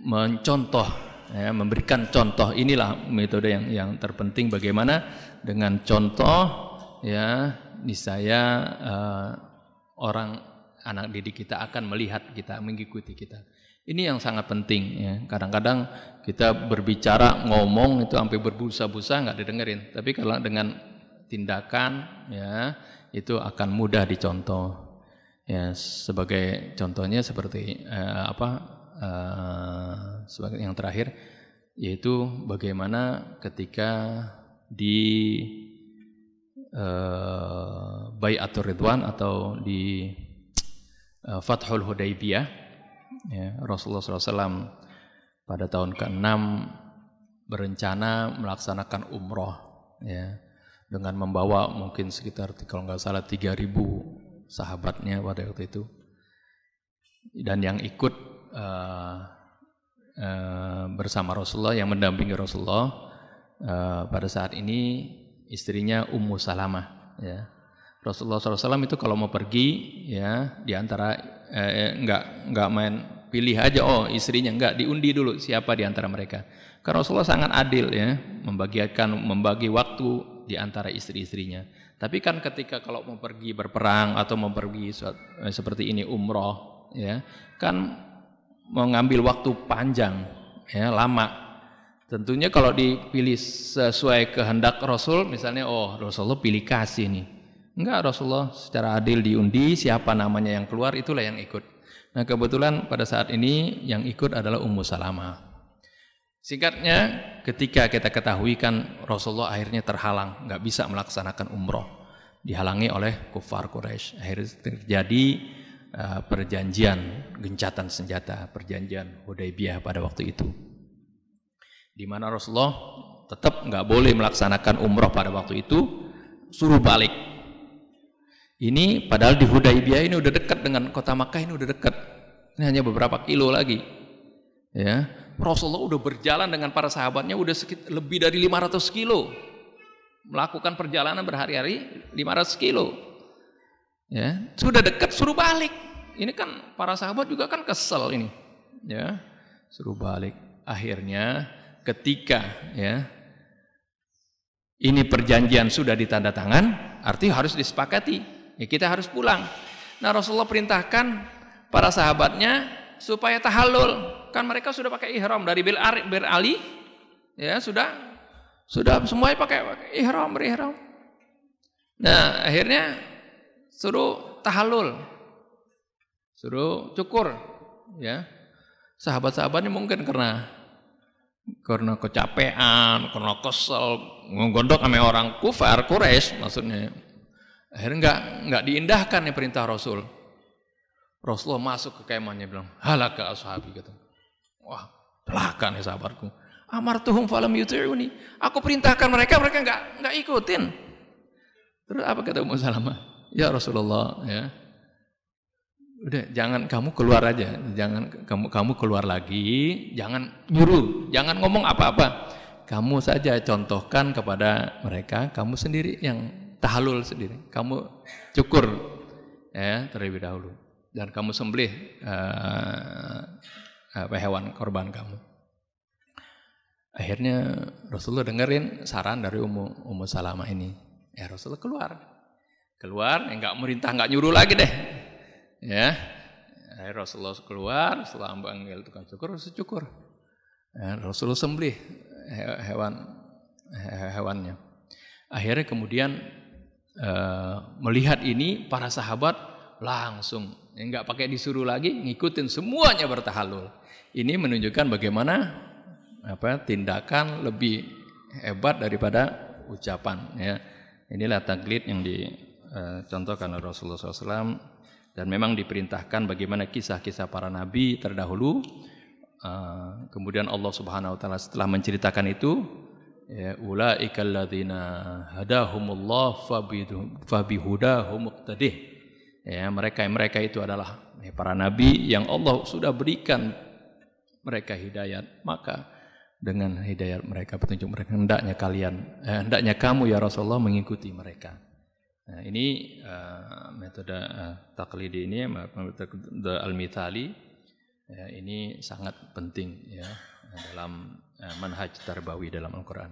mencontoh ya, memberikan contoh, inilah metode yang terpenting, bagaimana dengan contoh ya niscaya orang anak didik kita akan melihat kita, mengikuti kita. Ini yang sangat penting ya. Kadang-kadang kita berbicara, ngomong itu sampai berbusa-busa nggak didengerin. Tapi kalau dengan tindakan ya itu akan mudah dicontoh. Ya, sebagai contohnya seperti sebagai yang terakhir yaitu bagaimana ketika di Bai'atur Ridwan atau di Fathul Hudaybiyah. Ya, Rasulullah SAW pada tahun ke-6 berencana melaksanakan umroh ya, dengan membawa mungkin sekitar kalau nggak salah 3.000 sahabatnya pada waktu itu, dan yang ikut bersama Rasulullah, yang mendampingi Rasulullah pada saat ini istrinya Ummu Salamah ya. Rasulullah SAW itu kalau mau pergi ya diantara enggak main pilih aja istrinya, enggak, diundi dulu siapa di antara mereka. Karena Rasulullah sangat adil ya, membagi waktu di antara istri-istrinya. Tapi kan ketika kalau mau pergi berperang atau mau pergi seperti ini umroh ya, kan mengambil waktu panjang ya, lama. Tentunya kalau dipilih sesuai kehendak Rasul, misalnya Rasulullah pilih kasih nih. Enggak, Rasulullah secara adil diundi, siapa namanya yang keluar itulah yang ikut. Nah kebetulan pada saat ini yang ikut adalah Ummu Salamah. Singkatnya, ketika kita ketahui kan Rasulullah akhirnya terhalang, nggak bisa melaksanakan umroh, dihalangi oleh kufar Quraisy. Akhirnya terjadi perjanjian gencatan senjata, perjanjian Hudaybiyah pada waktu itu, di mana Rasulullah tetap nggak boleh melaksanakan umroh pada waktu itu, suruh balik. Ini padahal di Hudaybiyah ini udah dekat dengan kota Makkah, ini udah dekat. Ini hanya beberapa kilo lagi. Ya, Rasulullah udah berjalan dengan para sahabatnya udah lebih dari 500 kilo. Melakukan perjalanan berhari-hari 500 kilo. Ya, sudah dekat suruh balik. Ini kan para sahabat juga kan kesel ini. Ya, suruh balik. Akhirnya ketika ya ini perjanjian sudah ditanda tangan, artinya harus disepakati. Ya, kita harus pulang. Nah Rasulullah perintahkan para sahabatnya supaya tahallul. Kan mereka sudah pakai ihram dari Bir Ali. Ya sudah semuanya pakai ihram, berihram. Nah akhirnya suruh tahallul, suruh cukur. Ya, sahabat-sahabatnya mungkin karena kecapean, karena kesel, ngondok sama orang kufar Quraisy maksudnya. Akhirnya enggak diindahkan nih perintah Rasul. Rasulullah masuk ke kemahnya bilang, halaka ashabi, kata. Wah, celaka nih sahabatku. Amartuhum falam yuti'uni. Aku perintahkan mereka enggak ikutin. Terus apa kata Ummu Salamah? Ya Rasulullah, ya. Udah, jangan kamu keluar aja, jangan kamu keluar lagi, jangan nyuruh, jangan ngomong apa-apa. Kamu saja contohkan kepada mereka, kamu sendiri yang tahallul sendiri, kamu cukur ya terlebih dahulu, dan kamu sembelih hewan korban kamu. Akhirnya Rasulullah dengerin saran dari Ummu Salamah ini. Ya Rasulullah keluar, enggak merintah, enggak nyuruh lagi deh. Ya, Rasulullah keluar, setelah panggil tukang cukur, cukur. Ya, Rasulullah sembelih hewannya. Akhirnya kemudian melihat ini para sahabat langsung enggak pakai disuruh lagi, ngikutin semuanya bertahallul. Ini menunjukkan bagaimana tindakan lebih hebat daripada ucapan. Ya, inilah taklid yang dicontohkan oleh Rasulullah SAW. Dan memang diperintahkan bagaimana kisah-kisah para nabi terdahulu. Kemudian Allah Subhanahu wa taala setelah menceritakan itu, ya ulaikal ladzina hadahumullah fabihudahum muqtadih. Ya, mereka itu adalah para nabi yang Allah sudah berikan mereka hidayat, maka dengan hidayat mereka, petunjuk mereka, hendaknya kamu ya Rasulullah mengikuti mereka. Nah, ini metode taklidi ini, metode al-mithali, ya, ini sangat penting ya dalam manhaj tarbawi dalam Al-Quran.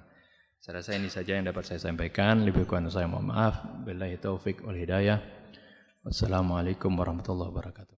Saya rasa ini saja yang dapat saya sampaikan. Lebih kurang saya mohon maaf. Billahi taufik wal hidayah. Wassalamualaikum warahmatullahi wabarakatuh.